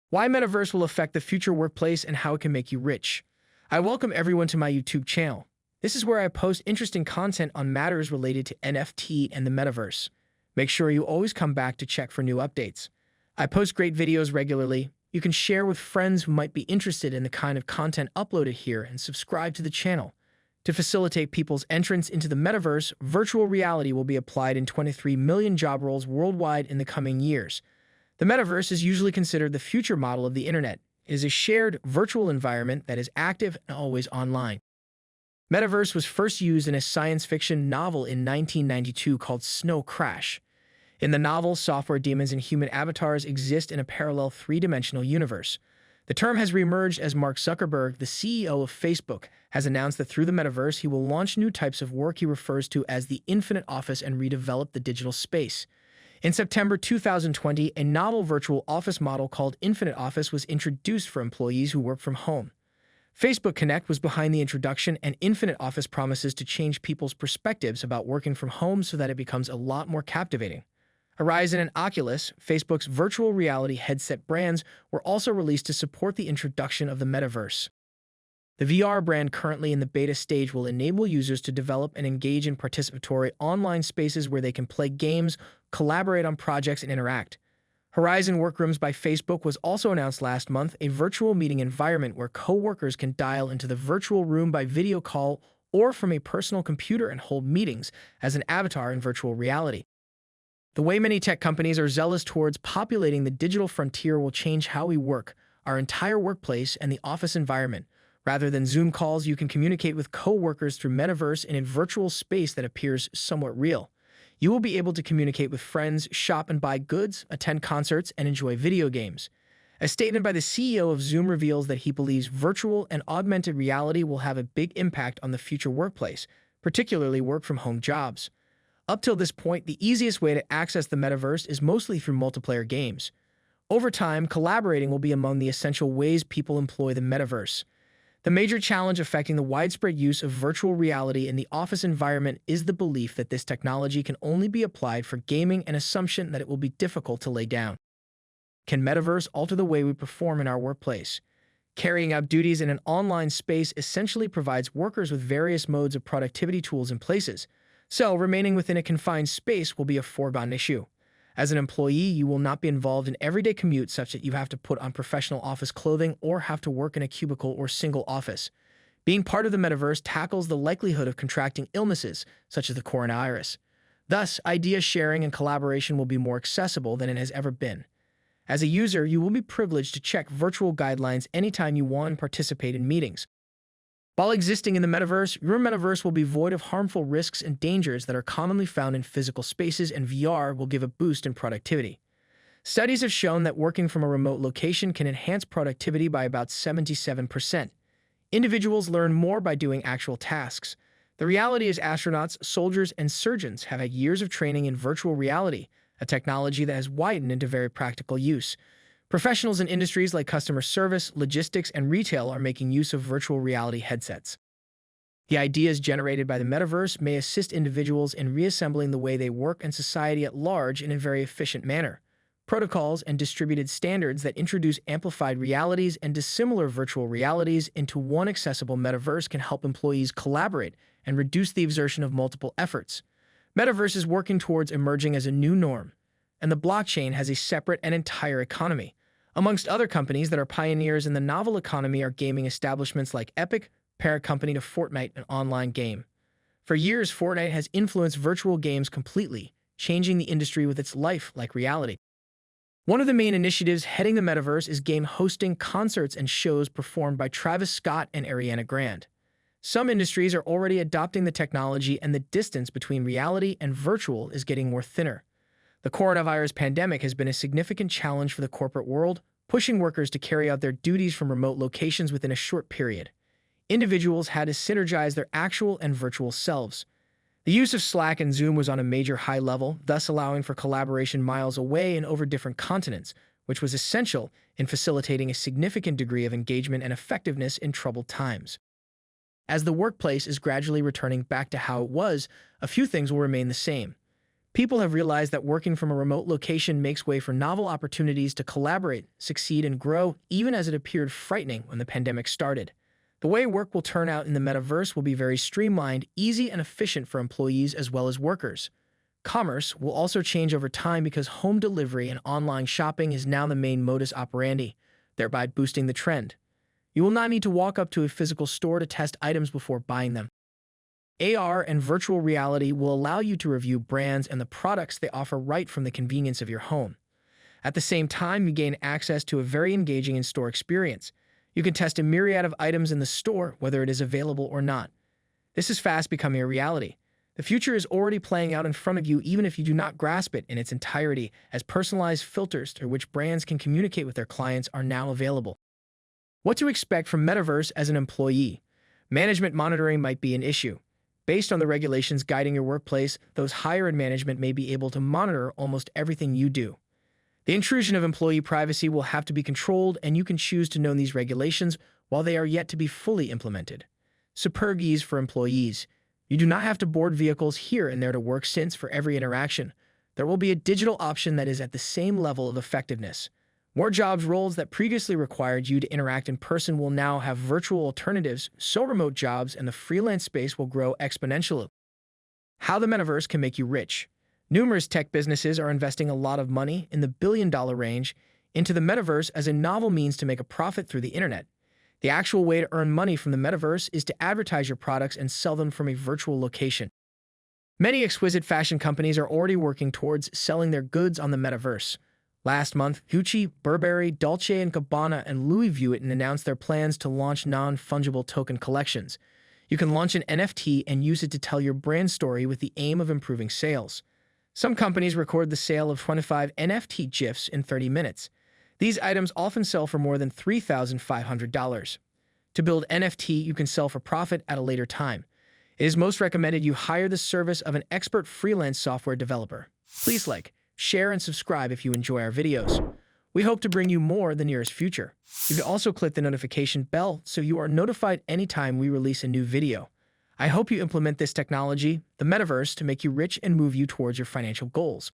Why Metaverse will affect the future workplace and how it can make you rich. I welcome everyone to my YouTube channel. This is where I post interesting content on matters related to NFT and the Metaverse. Make sure you always come back to check for new updates. I post great videos regularly. You can share with friends who might be interested in the kind of content uploaded here and subscribe to the channel. To facilitate people's entrance into the Metaverse, virtual reality will be applied in 23 million job roles worldwide in the coming years. The Metaverse is usually considered the future model of the internet. It is a shared virtual environment that is active and always online. Metaverse was first used in a science fiction novel in 1992 called Snow Crash. In the novel, software demons and human avatars exist in a parallel three-dimensional universe. The term has reemerged as Mark Zuckerberg, the CEO of Facebook, has announced that through the Metaverse he will launch new types of work he refers to as the Infinite Office and redevelop the digital space. In September 2020, a novel virtual office model called Infinite Office was introduced for employees who work from home. Facebook Connect was behind the introduction, and Infinite Office promises to change people's perspectives about working from home so that it becomes a lot more captivating. Horizon and Oculus, Facebook's virtual reality headset brands, were also released to support the introduction of the Metaverse. The VR brand currently in the beta stage will enable users to develop and engage in participatory online spaces where they can play games, collaborate on projects, and interact. Horizon Workrooms by Facebook was also announced last month, a virtual meeting environment where co-workers can dial into the virtual room by video call or from a personal computer and hold meetings as an avatar in virtual reality. The way many tech companies are zealous towards populating the digital frontier will change how we work, our entire workplace, and the office environment. Rather than Zoom calls, you can communicate with co-workers through Metaverse in a virtual space that appears somewhat real. You will be able to communicate with friends, shop and buy goods, attend concerts, and enjoy video games. A statement by the CEO of Zoom reveals that he believes virtual and augmented reality will have a big impact on the future workplace, particularly work-from-home jobs. Up till this point, the easiest way to access the Metaverse is mostly through multiplayer games. Over time, collaborating will be among the essential ways people employ the Metaverse. The major challenge affecting the widespread use of virtual reality in the office environment is the belief that this technology can only be applied for gaming, and assumption that it will be difficult to lay down. Can Metaverse alter the way we perform in our workplace? Carrying out duties in an online space essentially provides workers with various modes of productivity tools and places. So, remaining within a confined space will be a foregone issue. As an employee, you will not be involved in everyday commute such that you have to put on professional office clothing or have to work in a cubicle or single office. Being part of the Metaverse tackles the likelihood of contracting illnesses, such as the coronavirus. Thus, idea sharing and collaboration will be more accessible than it has ever been. As a user, you will be privileged to check virtual guidelines anytime you want and participate in meetings. While existing in the Metaverse, your Metaverse will be void of harmful risks and dangers that are commonly found in physical spaces, and VR will give a boost in productivity. Studies have shown that working from a remote location can enhance productivity by about 77%. Individuals learn more by doing actual tasks. The reality is astronauts, soldiers, and surgeons have had years of training in virtual reality, a technology that has widened into very practical use. Professionals in industries like customer service, logistics, and retail are making use of virtual reality headsets. The ideas generated by the Metaverse may assist individuals in reassembling the way they work and society at large in a very efficient manner. Protocols and distributed standards that introduce amplified realities and dissimilar virtual realities into one accessible Metaverse can help employees collaborate and reduce the exertion of multiple efforts. Metaverse is working towards emerging as a new norm, and the blockchain has a separate and entire economy. Amongst other companies that are pioneers in the novel economy are gaming establishments like Epic, parent company to Fortnite, an online game. For years, Fortnite has influenced virtual games completely, changing the industry with its life-like reality. One of the main initiatives heading the Metaverse is game hosting, concerts, and shows performed by Travis Scott and Ariana Grande. Some industries are already adopting the technology, and the distance between reality and virtual is getting more thinner. The coronavirus pandemic has been a significant challenge for the corporate world, pushing workers to carry out their duties from remote locations within a short period. Individuals had to synergize their actual and virtual selves. The use of Slack and Zoom was on a major high level, thus allowing for collaboration miles away and over different continents, which was essential in facilitating a significant degree of engagement and effectiveness in troubled times. As the workplace is gradually returning back to how it was, a few things will remain the same. People have realized that working from a remote location makes way for novel opportunities to collaborate, succeed, and grow, even as it appeared frightening when the pandemic started. The way work will turn out in the metaverse will be very streamlined, easy, and efficient for employees as well as workers. Commerce will also change over time because home delivery and online shopping is now the main modus operandi, thereby boosting the trend. You will not need to walk up to a physical store to test items before buying them. AR and virtual reality will allow you to review brands and the products they offer right from the convenience of your home. At the same time, you gain access to a very engaging in-store experience. You can test a myriad of items in the store, whether it is available or not. This is fast becoming a reality. The future is already playing out in front of you even if you do not grasp it in its entirety, as personalized filters through which brands can communicate with their clients are now available. What to expect from Metaverse as an employee? Management monitoring might be an issue. Based on the regulations guiding your workplace, those higher in management may be able to monitor almost everything you do. The intrusion of employee privacy will have to be controlled, and you can choose to know these regulations while they are yet to be fully implemented. Superb ease for employees. You do not have to board vehicles here and there to work, since for every interaction, there will be a digital option that is at the same level of effectiveness. More jobs roles that previously required you to interact in person will now have virtual alternatives, so remote jobs and the freelance space will grow exponentially. How the metaverse can make you rich. Numerous tech businesses are investing a lot of money, in the billion-dollar range, into the metaverse as a novel means to make a profit through the internet. The actual way to earn money from the metaverse is to advertise your products and sell them from a virtual location. Many exquisite fashion companies are already working towards selling their goods on the metaverse. Last month, Gucci, Burberry, Dolce & Gabbana, and Louis Vuitton announced their plans to launch non-fungible token collections. You can launch an NFT and use it to tell your brand story with the aim of improving sales. Some companies record the sale of 25 NFT GIFs in 30 minutes. These items often sell for more than $3,500. To build NFT, you can sell for profit at a later time. It is most recommended you hire the service of an expert freelance software developer. Please like, share, and subscribe if you enjoy our videos. We hope to bring you more in the nearest future. You can also click the notification bell so you are notified anytime we release a new video. I hope you implement this technology, the metaverse, to make you rich and move you towards your financial goals.